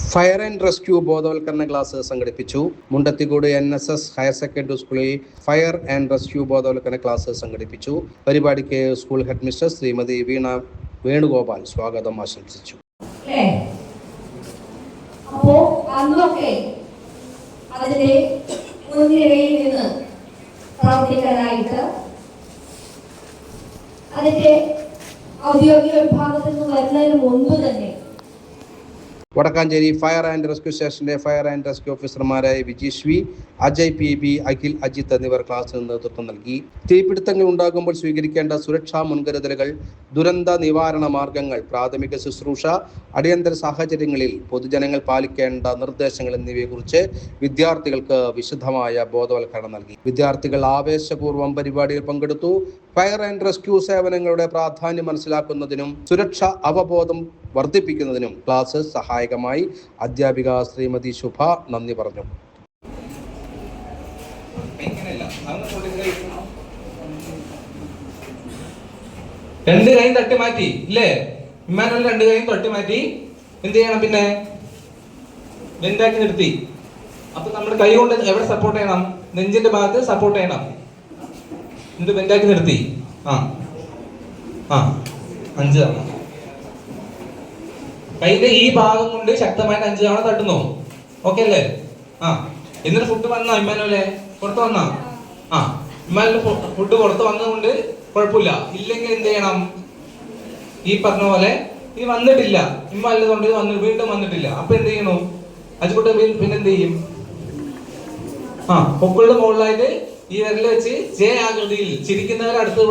Fire and rescue ബോധവൽക്കരണ class സംഘടിപ്പിച്ചു. Mundathikode NSS higher secondary സ്കൂളിൽ ഫയർ ആൻഡ് റെസ്ക്യൂ ബോധവൽക്കരണ ക്ലാസ് സംഘടിപ്പിച്ചു. പരിപാടിക്ക് സ്കൂൾ ഹെഡ് മിസ്റ്റർ ശ്രീമതി വീണ വേണുഗോപാൽ സ്വാഗതം ആശംസിച്ചു. അപ്പോ അന്നൊക്കെ അതിന്റെ മുൻനിരയിൽ നിന്ന് പ്രവർത്തിക്കാനായിട്ട് അതിന്റെ ഔദ്യോഗിക വിഭാഗത്തിൽ നിന്ന് വരുന്നതിന് മുൻപ് തന്നെ വടക്കാഞ്ചേരി ഫയർ ആൻഡ് റെസ്ക്യൂ സ്റ്റേഷന്റെ ഫയർ ആൻഡ് റെസ്ക്യൂ ഓഫീസർമാരായ വിജീഷ് വി, അജയ് PB, അഖിൽ, അജിത്ത് എന്നിവർ ക്ലാസ്സിന് നേതൃത്വം നൽകി. തീപിടുത്തങ്ങൾ ഉണ്ടാകുമ്പോൾ സ്വീകരിക്കേണ്ട സുരക്ഷാ മുൻകരുതലുകൾ, ദുരന്ത നിവാരണ മാർഗങ്ങൾ, പ്രാഥമിക ശുശ്രൂഷ, അടിയന്തര സാഹചര്യങ്ങളിൽ പൊതുജനങ്ങൾ പാലിക്കേണ്ട നിർദ്ദേശങ്ങൾ എന്നിവയെക്കുറിച്ച് വിദ്യാർത്ഥികൾക്ക് വിശദമായ ബോധവൽക്കരണം നൽകി. വിദ്യാർത്ഥികൾ ആവേശപൂർവ്വം പരിപാടിയിൽ പങ്കെടുത്തു. ഫയർ ആൻഡ് റെസ്ക്യൂ സേവനങ്ങളുടെ പ്രാധാന്യം മനസ്സിലാക്കുന്നതിനും സുരക്ഷാ അവബോധം വർദ്ധിപ്പിക്കുന്നതിനും ക്ലാസ് സഹായകമായി. അധ്യാപിക ശ്രീമതി ശുഭ നന്ദി പറഞ്ഞു. രണ്ട് കൈയും തട്ടി മാറ്റി ഇല്ലേ? ഇമ്മാനുവൽ രണ്ട് കൈയും തട്ടി മാറ്റി എന്ത് ചെയ്യണം? പിന്നെ ബെൻഡാക്കി നിർത്തി. അപ്പൊ നമ്മുടെ കൈ കൊണ്ട് എവിടെ സപ്പോർട്ട് ചെയ്യണം? നെഞ്ചിന്റെ ഭാഗത്ത് സപ്പോർട്ട് ചെയ്യണം. എന്നിട്ട് ബെൻഡാക്കി നിർത്തി. അഞ്ച് തവണ കൈന്റെ ഈ ഭാഗം കൊണ്ട് ശക്തമായിട്ട് 5 തവണ തട്ടുന്നു. ഓക്കെ അല്ലേ? എന്നിട്ട് ഫുഡ് വന്നോ? ഇമ്മാനുവലെ പുറത്ത് വന്നോ? ഇമ്മാനുവൽ ഫുഡ് പുറത്ത് വന്നതുകൊണ്ട് കുഴപ്പമില്ല. ഇല്ലെങ്കിൽ എന്ത് ചെയ്യണം? ഈ പറഞ്ഞ പോലെ ഈ വന്നിട്ടില്ല, ഇമ്മാനുവൽ കൊണ്ട് വീണ്ടും വന്നിട്ടില്ല. അപ്പൊ എന്ത് ചെയ്യണു? അച്ചുകുട്ട പിന്നെ എന്ത് ചെയ്യും? പൊക്കളുടെ മുകളിലായിട്ട് ഈ വിരൽ വെച്ച് ജെ ആകൃതിയിൽ ചിരിക്കുന്നവരെ അടുത്ത്